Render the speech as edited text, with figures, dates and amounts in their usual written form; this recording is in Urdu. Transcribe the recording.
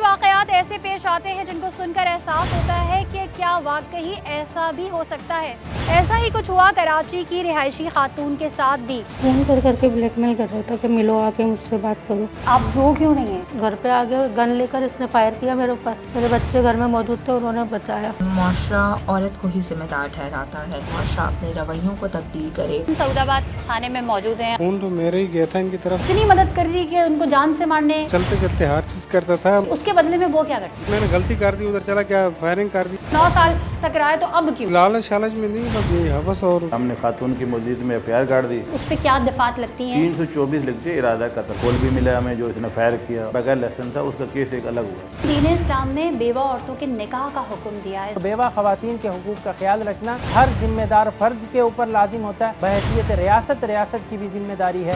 واقعات ایسے پیش آتے ہیں جن کو سن کر احساس ہوتا ہے کہ کیا واقعی ایسا بھی ہو سکتا ہے۔ ایسا ہی کچھ ہوا کراچی کی رہائشی خاتون کے ساتھ بھی۔ فون کر کے بلیک میل کر رہا تھا کہ ملو آ کے مجھ سے بات کرو۔ آپ رو کیوں نہیں ہیں؟ گھر پہ آ گئے، گن لے کر اس نے فائر کیا میرے اوپر۔ میرے بچے گھر میں موجود تھے، انہوں نے بچایا۔ معاشرہ عورت کو ہی ذمہ دار ٹھہراتا ہے۔ معاشرہ اپنے رویوں کو تبدیل کرے۔ سعود آباد تھانے میں موجود ہیں۔ فون تو میرے ہی گیا تھا ان کی طرف۔ اتنی مدد کر دی کہ ان کو جان سے مارنے، چلتے چلتے ہر چیز کرتا تھا۔ اس کے بدلے میں وہ کیا کرتے؟ میں نے غلطی کر دی، ادھر چلا کیا فائرنگ کر دی۔ 9 سال ٹکرائے تو اب کیوں؟ لالچ شالچ میں نہیں، بس یہی حوث۔ اور ہم نے خاتون کی موجودگی میں FIR کاٹ دی۔ اس پہ کیا دفعات لگتی ہیں؟ 324 لکھ کے ارادہ قتل کول بھی ملا ہمیں، جو اس نے فائر کیا بغیر لائسنس تھا، اس کا کیس ایک الگ ہوا۔ دین اسلام نے بیوہ عورتوں کے نکاح کا حکم دیا ہے۔ بیوہ خواتین کے حقوق کا خیال رکھنا ہر ذمہ دار فرد کے اوپر لازم ہوتا ہے۔ بحیثیت ریاست کی بھی ذمہ داری ہے